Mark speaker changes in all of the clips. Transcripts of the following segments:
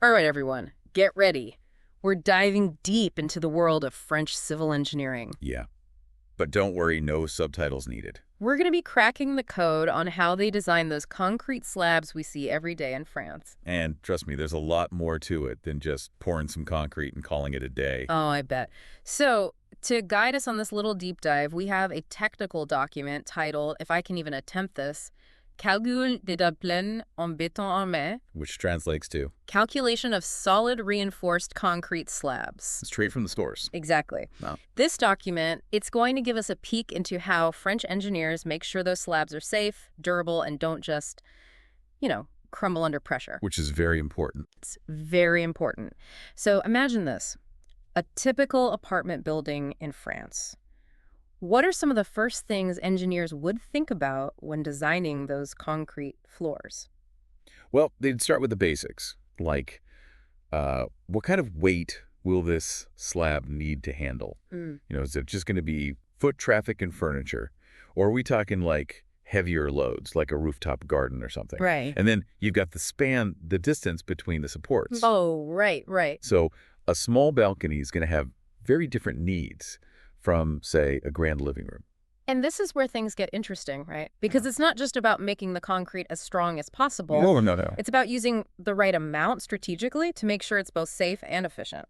Speaker 1: All right, everyone, get ready. We're diving deep into the world of French civil engineering.
Speaker 2: Yeah. But don't worry, no subtitles needed.
Speaker 1: We're going to be cracking the code on how they design those concrete slabs we see every day in France.
Speaker 2: And trust me, there's a lot more to it than just pouring some concrete and calling it a day.
Speaker 1: Oh, I bet. So, to guide us on this little deep dive, we have a technical document titled, if I can even attempt this, Calcul des Dalle en béton armé,
Speaker 2: Which translates to
Speaker 1: calculation of solid reinforced concrete slabs.
Speaker 2: straight from the stores.
Speaker 1: Exactly.
Speaker 2: Wow.
Speaker 1: This document, it's going to give us a peek into how French engineers make sure those slabs are safe, durable, and don't just, crumble under pressure.
Speaker 2: Which is very important.
Speaker 1: It's very important. So imagine this, a typical apartment building in France. What are some of the first things engineers would think about when designing those concrete floors?
Speaker 2: Well, they'd start with the basics, like what kind of weight will this slab need to handle? Is it just going to be foot traffic and furniture? Or are we talking like heavier loads, like a rooftop garden or something?
Speaker 1: Right.
Speaker 2: And then you've got the distance between the supports.
Speaker 1: Oh, right.
Speaker 2: So a small balcony is going to have very different needs from, say, a grand living room.
Speaker 1: And this is where things get interesting, right? Because it's not just about making the concrete as strong as possible.
Speaker 2: No.
Speaker 1: It's about using the right amount strategically to make sure it's both safe and efficient.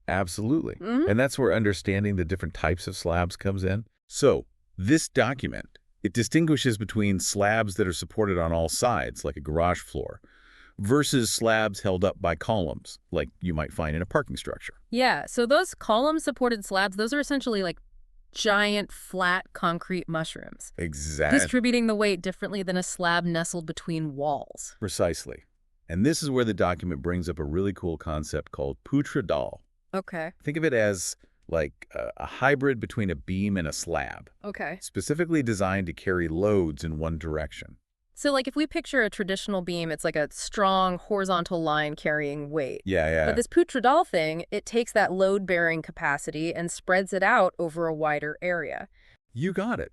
Speaker 2: Absolutely. And that's where understanding the different types of slabs comes in. So this document, it distinguishes between slabs that are supported on all sides, like a garage floor, versus slabs held up by columns, like you might find in a parking structure.
Speaker 1: Yeah, so those column-supported slabs, those are essentially like giant, flat concrete mushrooms,
Speaker 2: Exactly.
Speaker 1: distributing the weight differently than a slab nestled between walls.
Speaker 2: Precisely. And this is where the document brings up a really cool concept called Poutre Dalle.
Speaker 1: Okay.
Speaker 2: Think of it as like a hybrid between a beam and a slab,
Speaker 1: Okay.
Speaker 2: specifically designed to carry loads in one direction.
Speaker 1: So like if we picture a traditional beam, it's like a strong horizontal line carrying weight.
Speaker 2: Yeah.
Speaker 1: But this Poutre Dalle thing, it takes that load-bearing capacity and spreads it out over a wider area.
Speaker 2: You got it.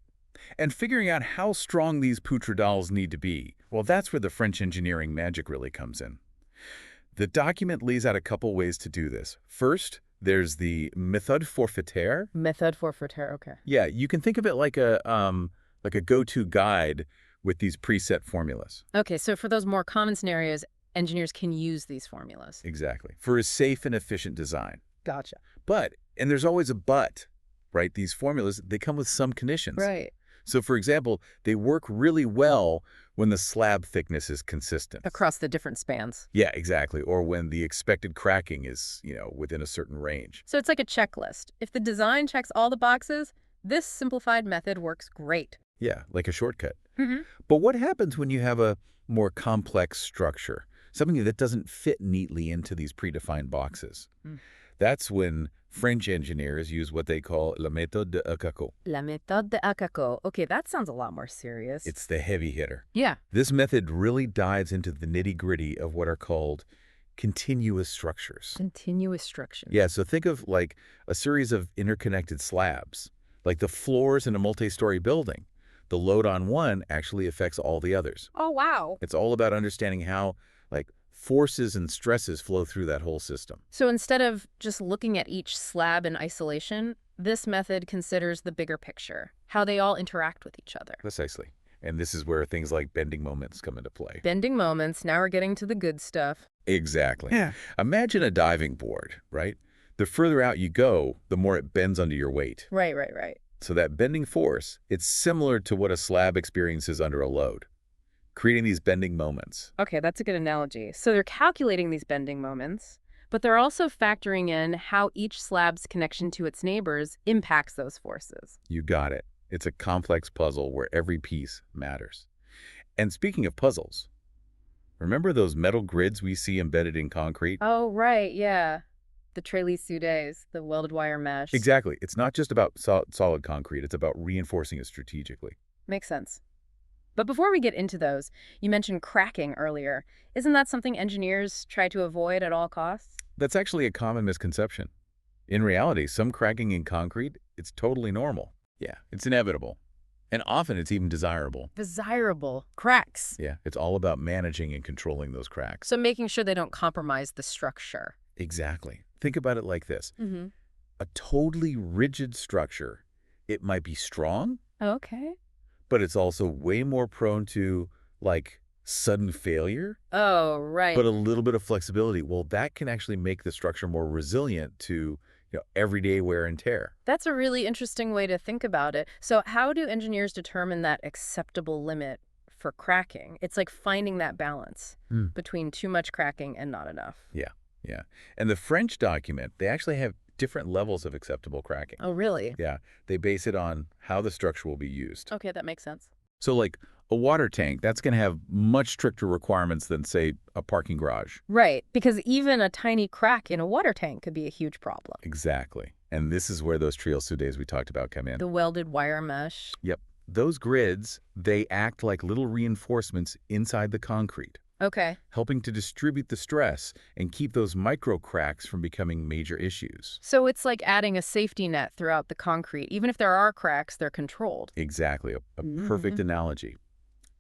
Speaker 2: And figuring out how strong these Poutre Dalles need to be, well, that's where the French engineering magic really comes in. The document lays out a couple ways to do this. First, there's the Méthode Forer.
Speaker 1: Méthode Forer, okay.
Speaker 2: Yeah, you can think of it like a go-to guide with these preset formulas.
Speaker 1: Okay, so for those more common scenarios, engineers can use these formulas.
Speaker 2: Exactly. For a safe and efficient design.
Speaker 1: Gotcha.
Speaker 2: But, and there's always a but, right? These formulas, they come with some conditions.
Speaker 1: Right.
Speaker 2: So, for example, they work really well when the slab thickness is consistent.
Speaker 1: Across the different spans.
Speaker 2: Yeah, exactly. Or when the expected cracking is, within a certain range.
Speaker 1: So it's like a checklist. If the design checks all the boxes, this simplified method works great.
Speaker 2: Yeah, like a shortcut.
Speaker 1: Mm-hmm.
Speaker 2: But what happens when you have a more complex structure? Something that doesn't fit neatly into these predefined boxes. That's when French engineers use what they call la méthode de Déclac.
Speaker 1: La méthode de Déclac. Okay, that sounds a lot more serious.
Speaker 2: It's the heavy hitter.
Speaker 1: Yeah.
Speaker 2: This method really dives into the nitty-gritty of what are called continuous structures.
Speaker 1: Continuous structure.
Speaker 2: Yeah, so think of like a series of interconnected slabs, like the floors in a multi-story building. The load on one actually affects all the others.
Speaker 1: Oh, wow.
Speaker 2: It's all about understanding how, forces and stresses flow through that whole system.
Speaker 1: So instead of just looking at each slab in isolation, this method considers the bigger picture, how they all interact with each other.
Speaker 2: Precisely. And this is where things like bending moments come into play.
Speaker 1: Bending moments, now we're getting to the good stuff.
Speaker 2: Exactly.
Speaker 1: Yeah.
Speaker 2: Imagine a diving board, right? The further out you go, the more it bends under your weight.
Speaker 1: Right.
Speaker 2: So that bending force, it's similar to what a slab experiences under a load, creating these bending moments.
Speaker 1: Okay, that's a good analogy. So they're calculating these bending moments, but they're also factoring in how each slab's connection to its neighbors impacts those forces.
Speaker 2: You got it. It's a complex puzzle where every piece matters. And speaking of puzzles, remember those metal grids we see embedded in concrete?
Speaker 1: Oh, right, yeah. The trellis soudés, the welded wire mesh.
Speaker 2: Exactly. It's not just about solid concrete. It's about reinforcing it strategically.
Speaker 1: Makes sense. But before we get into those, you mentioned cracking earlier. Isn't that something engineers try to avoid at all costs?
Speaker 2: That's actually a common misconception. In reality, some cracking in concrete, it's totally normal. Yeah, it's inevitable. And often it's even desirable.
Speaker 1: Desirable. Cracks.
Speaker 2: Yeah, it's all about managing and controlling those cracks.
Speaker 1: So making sure they don't compromise the structure.
Speaker 2: Exactly. Think about it like this.
Speaker 1: Mm-hmm.
Speaker 2: A totally rigid structure, it might be strong,
Speaker 1: Okay.
Speaker 2: but it's also way more prone to, like, sudden failure,
Speaker 1: Oh, right.
Speaker 2: but a little bit of flexibility. Well, that can actually make the structure more resilient to, everyday wear and tear.
Speaker 1: That's a really interesting way to think about it. So how do engineers determine that acceptable limit for cracking? It's like finding that balance
Speaker 2: Hmm.
Speaker 1: between too much cracking and not enough.
Speaker 2: Yeah, yeah. And the French document, they actually have different levels of acceptable cracking.
Speaker 1: Oh, really?
Speaker 2: Yeah, they base it on how the structure will be used.
Speaker 1: Okay, that makes sense.
Speaker 2: So like a water tank, that's going to have much stricter requirements than, say, a parking garage.
Speaker 1: Right, because even a tiny crack in a water tank could be a huge problem.
Speaker 2: Exactly. And this is where those triosoudes we talked about come in.
Speaker 1: The welded wire mesh.
Speaker 2: Yep. Those grids, they act like little reinforcements inside the concrete,
Speaker 1: Okay.
Speaker 2: helping to distribute the stress and keep those micro cracks from becoming major issues.
Speaker 1: So it's like adding a safety net throughout the concrete. Even if there are cracks, they're controlled.
Speaker 2: Exactly. A perfect
Speaker 1: Mhm.
Speaker 2: analogy.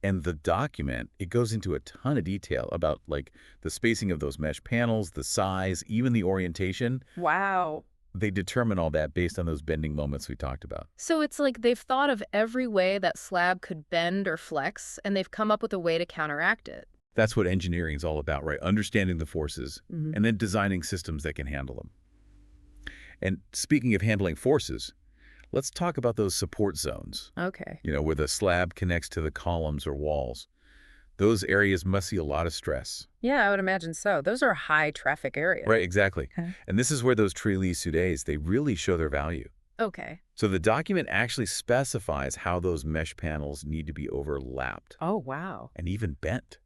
Speaker 2: And the document, it goes into a ton of detail about, like, the spacing of those mesh panels, the size, even the orientation.
Speaker 1: Wow.
Speaker 2: They determine all that based on those bending moments we talked about.
Speaker 1: So it's like they've thought of every way that slab could bend or flex, and they've come up with a way to counteract it.
Speaker 2: That's what engineering is all about, right? Understanding the forces
Speaker 1: Mhm.
Speaker 2: and then designing systems that can handle them. And speaking of handling forces, let's talk about those support zones,
Speaker 1: Okay.
Speaker 2: where the slab connects to the columns or walls. Those areas must see a lot of stress.
Speaker 1: Yeah, I would imagine so. Those are high traffic areas.
Speaker 2: Right, exactly.
Speaker 1: Okay.
Speaker 2: And this is where those triosoudes, they really show their value.
Speaker 1: Okay.
Speaker 2: So the document actually specifies how those mesh panels need to be overlapped
Speaker 1: Oh, wow.
Speaker 2: and even bent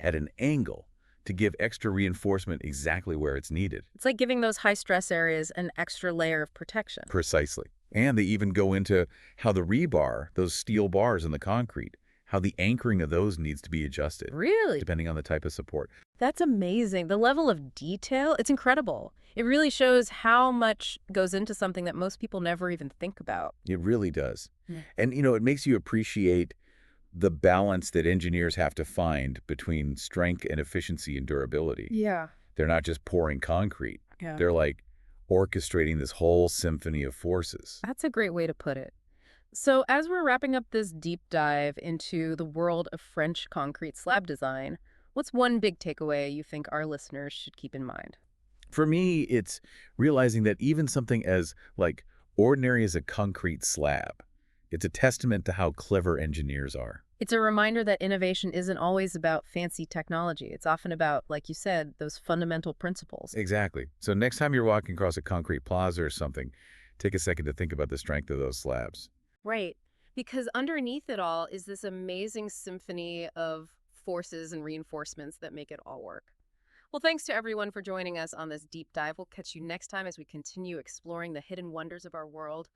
Speaker 2: at an angle to give extra reinforcement exactly where it's needed.
Speaker 1: It's like giving those high stress areas an extra layer of protection.
Speaker 2: Precisely. And they even go into how the rebar, those steel bars in the concrete, how the anchoring of those needs to be adjusted,
Speaker 1: Really?
Speaker 2: depending on the type of support.
Speaker 1: That's amazing. The level of detail, it's incredible. It really shows how much goes into something that most people never even think about.
Speaker 2: It really does.
Speaker 1: Yeah.
Speaker 2: And, it makes you appreciate the balance that engineers have to find between strength and efficiency and durability.
Speaker 1: Yeah.
Speaker 2: They're not just pouring concrete.
Speaker 1: Yeah.
Speaker 2: They're like orchestrating this whole symphony of forces.
Speaker 1: That's a great way to put it. So, as we're wrapping up this deep dive into the world of French concrete slab design, what's one big takeaway you think our listeners should keep in mind?
Speaker 2: For me, it's realizing that even something as, like, ordinary as a concrete slab, it's a testament to how clever engineers are.
Speaker 1: It's a reminder that innovation isn't always about fancy technology. It's often about, like you said, those fundamental principles.
Speaker 2: Exactly. So next time you're walking across a concrete plaza or something, take a second to think about the strength of those slabs.
Speaker 1: Right. Because underneath it all is this amazing symphony of forces and reinforcements that make it all work. Well, thanks to everyone for joining us on this deep dive. We'll catch you next time as we continue exploring the hidden wonders of our world.